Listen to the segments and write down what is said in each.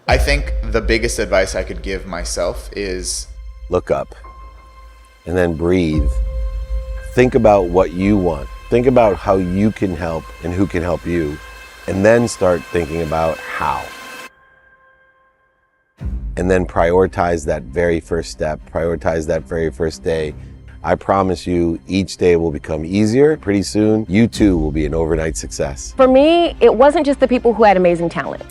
I think the biggest advice I could give myself is Look up and then breathe. Think about what you want. Think about how you can help and who can help you, and then start thinking about how. And then prioritize that very first step, prioritize that very first day. I promise you, each day will become easier. Pretty soon, you too will be an overnight success. For me, it wasn't just the people who had amazing talent.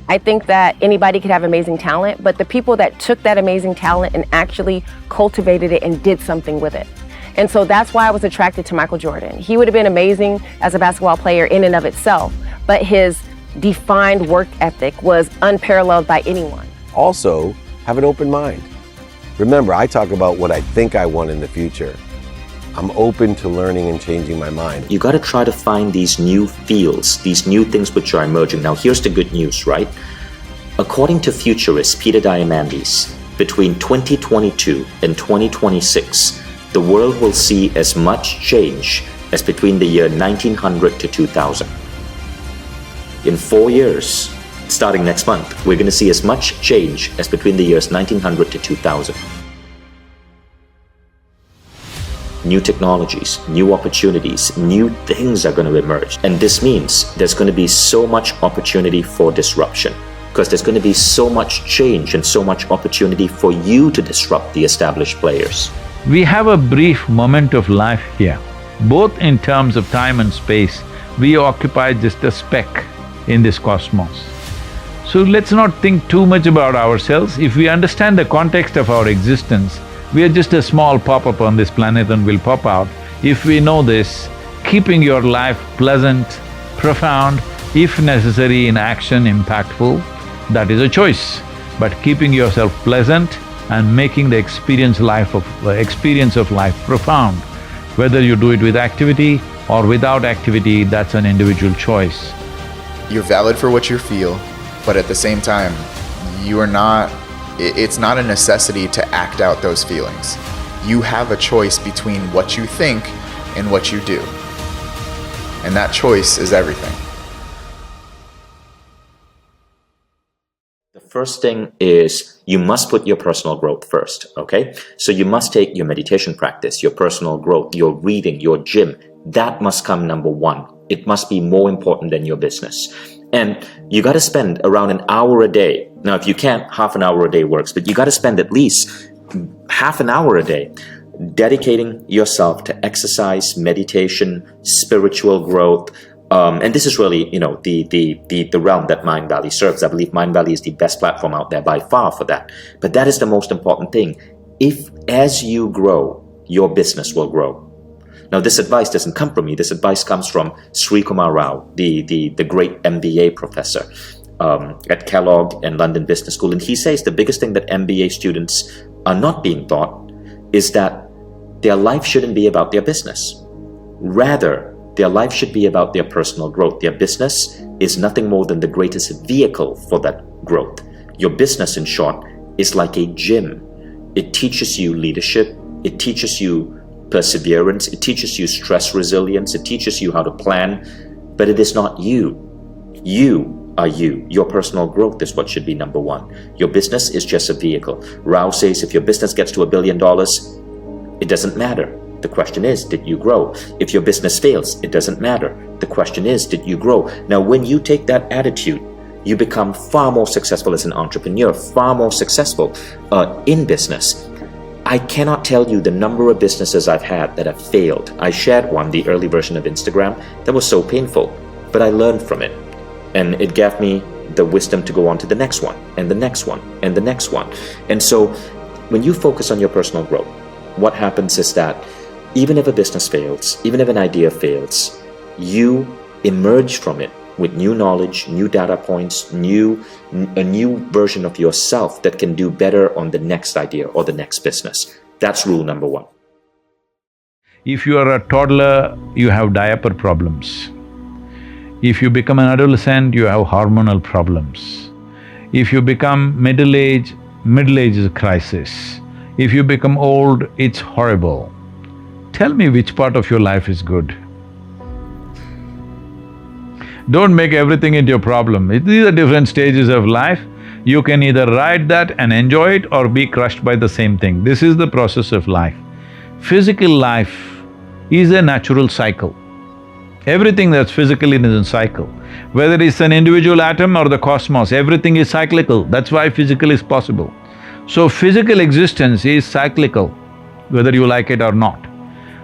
I think that anybody could have amazing talent, but the people that took that amazing talent and actually cultivated it and did something with it. And so that's why I was attracted to Michael Jordan. He would have been amazing as a basketball player in and of itself, but his defined work ethic was unparalleled by anyone. Also, have an open mind. Remember, I talk about what I think I want in the future. I'm open to learning and changing my mind. You got to try to find these new fields, these new things which are emerging. Now, here's the good news, right? According to futurist Peter Diamandis, between 2022 and 2026, the world will see as much change as between the year 1900 to 2000. In 4 years, starting next month, we're going to see as much change as between the years 1900 to 2000. New technologies, new opportunities, new things are going to emerge. And this means there's going to be so much opportunity for disruption, because there's going to be so much change and so much opportunity for you to disrupt the established players. We have a brief moment of life here. Both in terms of time and space, we occupy just a speck in this cosmos. So let's not think too much about ourselves. If we understand the context of our existence, we are just a small pop-up on this planet and will pop out. If we know this, keeping your life pleasant, profound, if necessary in action, impactful, that is a choice. But keeping yourself pleasant and making the experience of life profound, whether you do it with activity or without activity, that's an individual choice. you're valid for what you feel, but at the same time, it's not a necessity to act out those feelings. You have a choice between what you think and what you do. And that choice is everything. The first thing is you must put your personal growth first, okay? So you must take your meditation practice, your personal growth, your reading, your gym. That must come number one. It must be more important than your business. And you got to spend around an hour a day. Now, if you can't, half an hour a day works, but you got to spend at least half an hour a day dedicating yourself to exercise, meditation, spiritual growth. And this is really, the realm that Mind Valley serves. I believe Mind Valley is the best platform out there by far for that. But that is the most important thing. If, as you grow, your business will grow. Now, this advice doesn't come from me. This advice comes from Sri Kumar Rao, the great MBA professor at Kellogg and London Business School. And he says the biggest thing that MBA students are not being taught is that their life shouldn't be about their business. Rather, their life should be about their personal growth. Their business is nothing more than the greatest vehicle for that growth. Your business, in short, is like a gym. It teaches you leadership. It teaches you perseverance. It teaches you stress resilience. It teaches you how to plan. But it is not you. You are you. Your personal growth is what should be number one. Your business is just a vehicle. Rao says if your business gets to $1 billion, it doesn't matter. The question is, did you grow? If your business fails, it doesn't matter. The question is, did you grow? Now, when you take that attitude, you become far more successful as an entrepreneur, far more successful in business. I cannot tell you the number of businesses I've had that have failed. I shared one, the early version of Instagram, that was so painful, but I learned from it. And it gave me the wisdom to go on to the next one, and the next one, and the next one. And so when you focus on your personal growth, what happens is that even if a business fails, even if an idea fails, you emerge from it with new knowledge, new data points, a new version of yourself that can do better on the next idea or the next business. That's rule number one. If you are a toddler, you have diaper problems. If you become an adolescent, you have hormonal problems. If you become middle age is a crisis. If you become old, it's horrible. Tell me which part of your life is good. Don't make everything into a problem. These are different stages of life. You can either ride that and enjoy it or be crushed by the same thing. This is the process of life. Physical life is a natural cycle. Everything that's physical is in cycle. Whether it's an individual atom or the cosmos, everything is cyclical. That's why physical is possible. So physical existence is cyclical, whether you like it or not.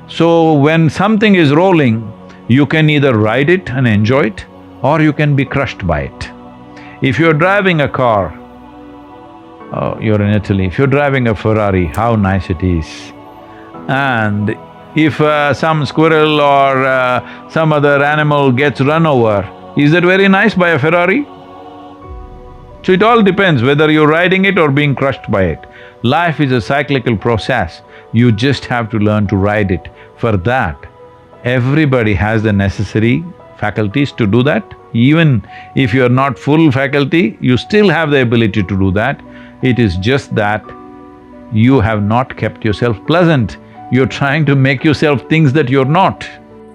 So when something is rolling, you can either ride it and enjoy it, or you can be crushed by it. If you're driving a car, oh, you're in Italy, if you're driving a Ferrari, how nice it is. And if some squirrel or some other animal gets run over, is that very nice by a Ferrari? So it all depends whether you're riding it or being crushed by it. Life is a cyclical process, you just have to learn to ride it. For that, everybody has the necessary faculties to do that. Even if you're not full faculty, you still have the ability to do that. It is just that you have not kept yourself pleasant. You're trying to make yourself things that you're not.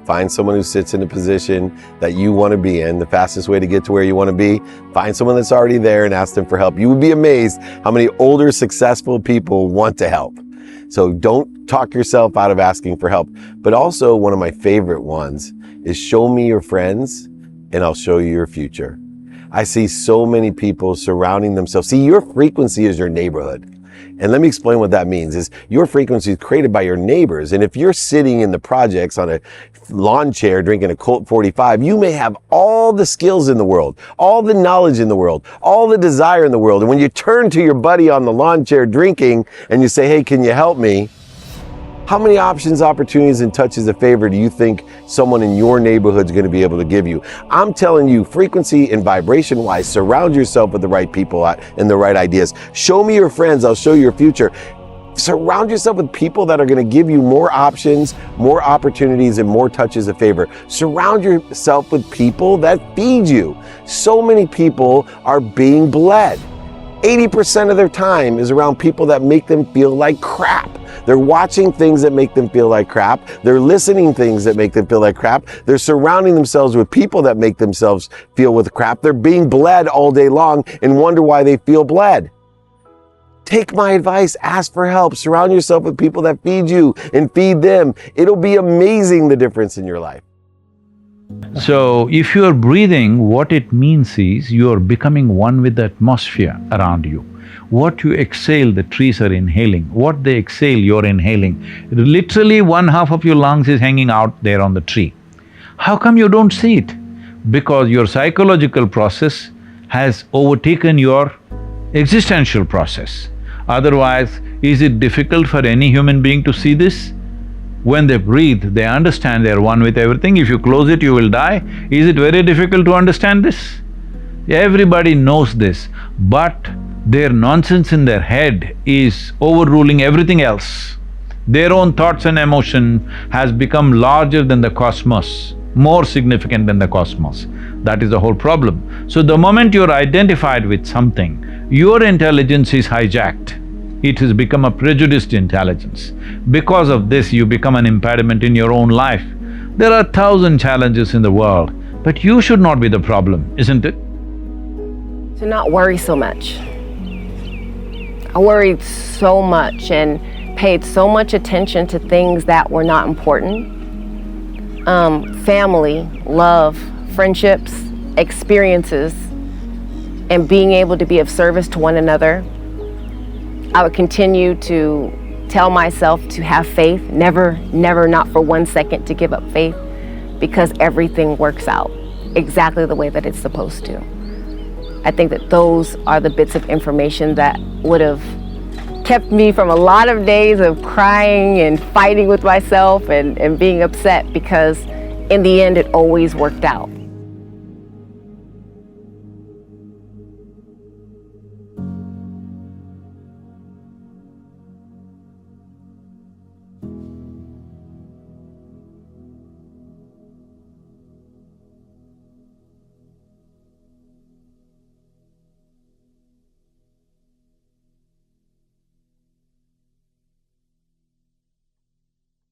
Find someone who sits in a position that you want to be in. The fastest way to get to where you want to be, find someone that's already there and ask them for help. You would be amazed how many older, successful people want to help. So don't talk yourself out of asking for help. But also, one of my favorite ones is show me your friends and I'll show you your future. I see so many people surrounding themselves. See, your frequency is your neighborhood. And let me explain what that means, is your frequency is created by your neighbors. And if you're sitting in the projects on a lawn chair drinking a Colt 45, you may have all the skills in the world, all the knowledge in the world, all the desire in the world. And when you turn to your buddy on the lawn chair drinking and you say, hey, can you help me? How many options, opportunities, and touches of favor do you think someone in your neighborhood is going to be able to give you? I'm telling you, frequency and vibration-wise, surround yourself with the right people and the right ideas. Show me your friends, I'll show you your future. Surround yourself with people that are going to give you more options, more opportunities, and more touches of favor. Surround yourself with people that feed you. So many people are being bled. 80% of their time is around people that make them feel like crap. They're watching things that make them feel like crap. They're listening things that make them feel like crap. They're surrounding themselves with people that make themselves feel with crap. They're being bled all day long and wonder why they feel bled. Take my advice, ask for help. Surround yourself with people that feed you and feed them. It'll be amazing, the difference in your life. So, if you are breathing, what it means is you are becoming one with the atmosphere around you. What you exhale, the trees are inhaling. What they exhale, you're inhaling. Literally, one half of your lungs is hanging out there on the tree. How come you don't see it? Because your psychological process has overtaken your existential process. Otherwise, is it difficult for any human being to see this? When they breathe, they understand they're one with everything. If you close it, you will die. Is it very difficult to understand this? Everybody knows this, but their nonsense in their head is overruling everything else. Their own thoughts and emotion has become larger than the cosmos, more significant than the cosmos. That is the whole problem. So the moment you're identified with something, your intelligence is hijacked. It has become a prejudiced intelligence. Because of this, you become an impediment in your own life. There are 1,000 challenges in the world, but you should not be the problem, isn't it? To not worry so much. I worried so much and paid so much attention to things that were not important. Family, love, friendships, experiences, and being able to be of service to one another. I would continue to tell myself to have faith, never, not for 1 second to give up faith, because everything works out exactly the way that it's supposed to. I think that those are the bits of information that would have kept me from a lot of days of crying and fighting with myself and being upset, because in the end it always worked out.